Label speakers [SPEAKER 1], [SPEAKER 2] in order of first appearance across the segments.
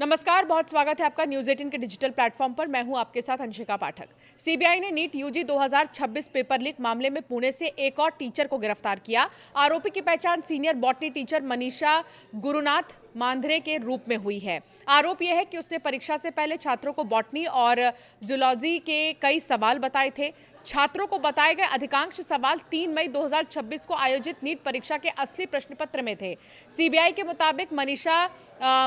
[SPEAKER 1] नमस्कार, बहुत स्वागत है आपका न्यूज़ 18 के डिजिटल प्लेटफॉर्म पर। मैं हूं आपके साथ अंशिका पाठक। सीबीआई ने नीट यूजी 2026 पेपर लीक मामले में पुणे से एक और टीचर को गिरफ्तार किया। आरोपी की पहचान senior botany teacher Manisha Gurunath Mandrem के रूप में हुई है। आरोप यह है कि उसने परीक्षा से पहले छात्रों को बॉटनी और जूलॉजी के कई सवाल बताए थे। छात्रों को बताए गए अधिकांश सवाल 3 मई 2026 को आयोजित नीट परीक्षा के असली प्रश्न पत्र में थे। सीबीआई के मुताबिक मनीषा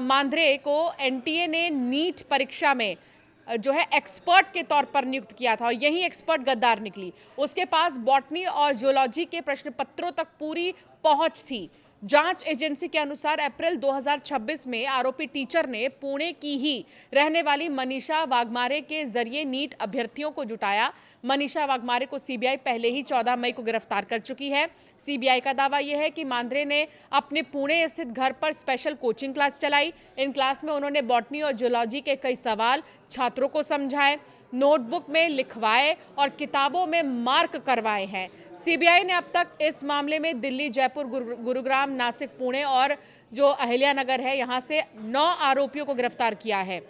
[SPEAKER 1] मांद्रे को एनटीए ने नीट परीक्षा में जो है एक्सपर्ट के तौर पर नियुक्त किया था और यही एक्सपर्ट गद्दार निकली। उसके पास बॉटनी और जूलॉजी के प्रश्न पत्रों तक पूरी पहुंच थी। जांच एजेंसी के अनुसार अप्रैल 2026 में आरोपी टीचर ने पुणे की ही रहने वाली मनीषा वाघमारे के जरिए नीट अभ्यर्थियों को जुटाया। मनीषा वाघमारे को सीबीआई पहले ही 14 मई को गिरफ्तार कर चुकी है। सीबीआई का दावा यह है कि मांद्रे ने अपने पुणे स्थित घर पर स्पेशल कोचिंग क्लास चलाई। इन क्लास में उन्होंने बॉटनी और जूलॉजी के कई सवाल छात्रों को समझाए, नोटबुक में लिखवाए और किताबों में मार्क करवाए हैं। सीबीआई ने अब तक इस मामले में दिल्ली, जयपुर, गुरुग्राम, नासिक, पुणे और जो अहिल्यानगर है यहाँ से 9 आरोपियों को गिरफ्तार किया है।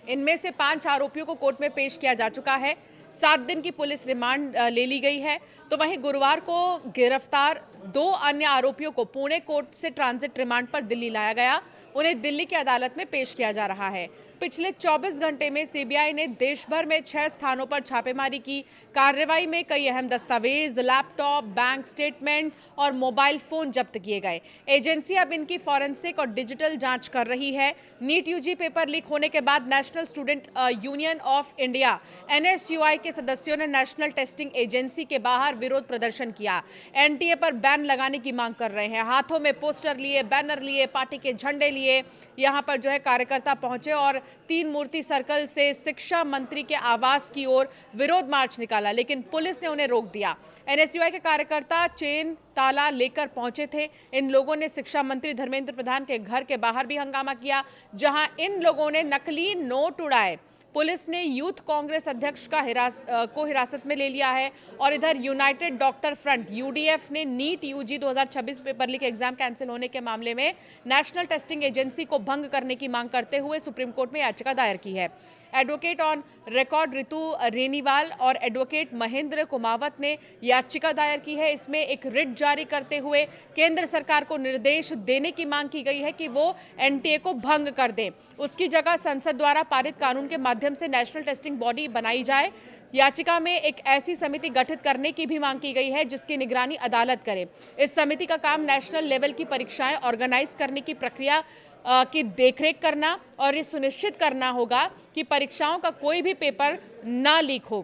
[SPEAKER 1] इनमें से 5 आरोपियों को कोर्ट में पेश किया जा चुका है। 7 दिन की पुलिस रिमांड ले ली गई है। तो वहीं गुरुवार को गिरफ्तार 2 अन्य आरोपियों को पुणे कोर्ट से ट्रांजिट रिमांड पर दिल्ली लाया गया। उन्हें दिल्ली की अदालत में पेश किया जा रहा है। पिछले 24 घंटे में सीबीआई ने देश भर में 6 स्थानों पर छापेमारी की। कार्रवाई में कई अहम दस्तावेज, लैपटॉप, बैंक स्टेटमेंट और मोबाइल फोन जब्त किए गए। एजेंसी अब इनकी फॉरेंसिक और डिजिटल जांच कर रही है। नीट यूजी पेपर लीक होने के बाद national student union of India NSUI के सदस्यों ने नेशनल टेस्टिंग एजेंसी के बाहर विरोध प्रदर्शन किया। एनटीए पर बैन लगाने की मांग कर रहे हैं। हाथों में पोस्टर लिए, बैनर लिए, पार्टी के झंडे लिए यहाँ पर जो है कार्यकर्ता पहुंचे और 3 मूर्ति सर्कल से शिक्षा मंत्री के आवास की ओर विरोध मार्च निकाला, लेकिन पुलिस ने उन्हें रोक दिया। NSUI के कार्यकर्ता चेन ताला लेकर पहुंचे थे। इन लोगों ने शिक्षा मंत्री धर्मेंद्र प्रधान के घर के बाहर भी हंगामा किया, जहां इन लोगों ने नकली नोट उड़ाए। पुलिस ने यूथ कांग्रेस अध्यक्ष को हिरासत में ले लिया है और इधर यूनाइटेड डॉक्टर फ्रंट UDF ने NEET UG 2026 paper leak exam cancel होने के मामले में नेशनल टेस्टिंग एजेंसी को भंग करने की मांग करते हुए सुप्रीम कोर्ट में याचिका दायर की है। एडवोकेट ऑन रिकॉर्ड रितु रेनीवाल और एडवोकेट महेंद्र कुमावत ने याचिका दायर की है। इसमें एक रिट जारी करते हुए केंद्र सरकार को निर्देश देने की मांग की गई है कि वो एनटीए को भंग कर दे। उसकी जगह संसद द्वारा पारित कानून के माध्यम से नेशनल टेस्टिंग बॉडी बनाई जाए। याचिका में एक ऐसी समिति गठित करने की भी मांग की गई है जिसकी निगरानी अदालत करे। इस समिति का काम नेशनल लेवल की परीक्षाएं ऑर्गेनाइज करने की प्रक्रिया की देखरेख करना और ये सुनिश्चित करना होगा कि परीक्षाओं का कोई भी पेपर ना लीक हो।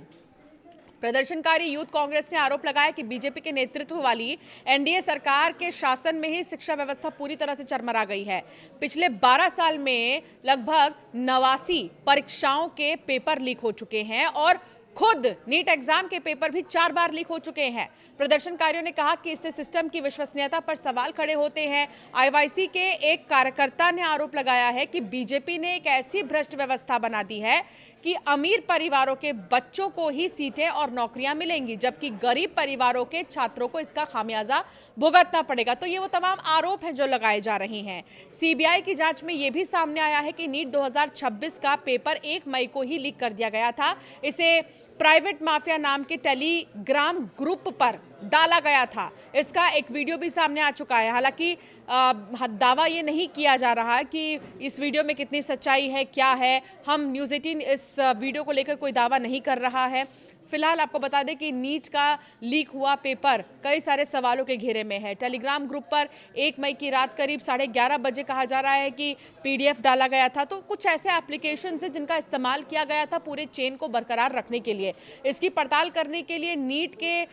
[SPEAKER 1] प्रदर्शनकारी यूथ कांग्रेस ने आरोप लगाया कि बीजेपी के नेतृत्व वाली एनडीए सरकार के शासन में ही शिक्षा व्यवस्था पूरी तरह से चरमरा गई है। पिछले 12 साल में लगभग 89 परीक्षाओं के पेपर लीक हो चुके हैं और खुद नीट एग्जाम के पेपर भी 4 बार लीक हो चुके हैं। प्रदर्शनकारियों ने कहा कि इससे सिस्टम की विश्वसनीयता पर सवाल खड़े होते हैं। आईवाईसी के एक कार्यकर्ता ने आरोप लगाया है कि बीजेपी ने एक ऐसी भ्रष्ट व्यवस्था बना दी है कि अमीर परिवारों के बच्चों को ही सीटें और नौकरियां मिलेंगी, जबकि गरीब परिवारों के छात्रों को इसका खामियाजा भुगतना पड़ेगा। तो ये वो तमाम आरोप हैं जो लगाए जा रहे हैं। सीबीआई की जांच में ये भी सामने आया है कि नीट 2026 का पेपर 1 मई को ही लीक कर दिया गया था। इसे प्राइवेट माफिया नाम के टेलीग्राम ग्रुप पर डाला गया था। इसका एक वीडियो भी सामने आ चुका है। हालांकि दावा ये नहीं किया जा रहा कि इस वीडियो में कितनी सच्चाई है, क्या है। हम न्यूज़ 18 इस वीडियो को लेकर कोई दावा नहीं कर रहा है। फिलहाल आपको बता दें कि नीट का लीक हुआ पेपर कई सारे सवालों के घेरे में है। टेलीग्राम ग्रुप पर 1 मई की रात करीब 11:30 बजे कहा जा रहा है कि PDF डाला गया था। तो कुछ ऐसे एप्लीकेशंस हैं जिनका इस्तेमाल किया गया था पूरे चेन को बरकरार रखने के लिए। इसकी पड़ताल करने के लिए नीट के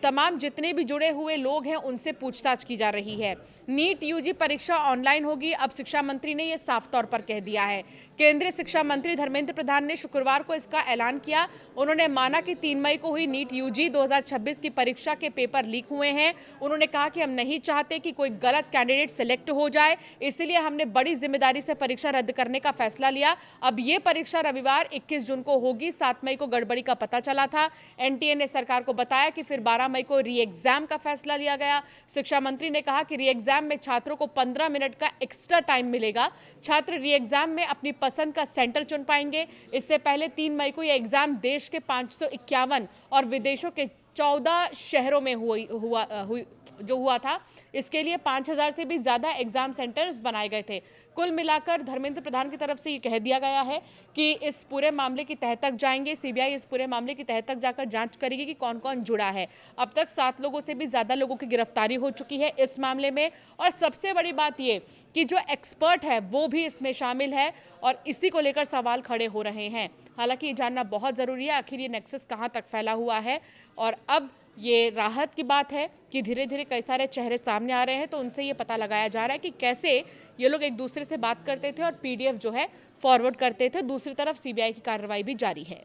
[SPEAKER 1] तमाम जितने भी जुड़े हुए लोग हैं उनसे पूछताछ की जा रही है। नीट यूजी परीक्षा ऑनलाइन होगी, अब शिक्षा मंत्री ने यह साफ तौर पर कह दिया है। केंद्रीय शिक्षा मंत्री धर्मेंद्र प्रधान ने शुक्रवार को इसका ऐलान किया। उन्होंने माना कि 3 मई को हुई नीट यूजी 2026 की परीक्षा के पेपर लीक हुए हैं। उन्होंने कहा कि हम नहीं चाहते कि कोई गलत कैंडिडेट सिलेक्ट हो जाए, इसलिए हमने बड़ी जिम्मेदारी से परीक्षा रद्द करने का फैसला लिया। अब ये परीक्षा रविवार 21 जून को होगी। 7 मई को गड़बड़ी का पता चला था। एनटीए ने सरकार को बताया कि फिर 12 मई को री एग्जाम का फैसला लिया गया। शिक्षा मंत्री ने कहा कि री एग्जाम में छात्रों को 15 मिनट का एक्स्ट्रा टाइम मिलेगा। छात्र री एग्जाम में अपनी पसंद का सेंटर चुन पाएंगे। इससे पहले 3 मई को यह एग्जाम देश के 551 और विदेशों के 14 शहरों में हुआ था। इसके लिए 5000 से भी ज्यादा एग्जाम सेंटर्स बनाए गए थे। कुल मिलाकर धर्मेंद्र प्रधान की तरफ से ये कह दिया गया है कि इस पूरे मामले की तह तक जाएंगे। सीबीआई इस पूरे मामले की तह तक जाकर जांच करेगी कि कौन कौन जुड़ा है। अब तक 7 लोगों से भी ज्यादा लोगों की गिरफ्तारी हो चुकी है इस मामले में। और सबसे बड़ी बात ये कि जो एक्सपर्ट है वो भी इसमें शामिल है और इसी को लेकर सवाल खड़े हो रहे हैं। हालांकि ये जानना बहुत जरूरी है आखिर ये नेक्सस कहां तक फैला हुआ है। और अब ये राहत की बात है कि धीरे धीरे कई सारे चेहरे सामने आ रहे हैं, तो उनसे ये पता लगाया जा रहा है कि कैसे ये लोग एक दूसरे से बात करते थे और पीडीएफ जो है फॉरवर्ड करते थे। दूसरी तरफ सीबीआई की कार्रवाई भी जारी है।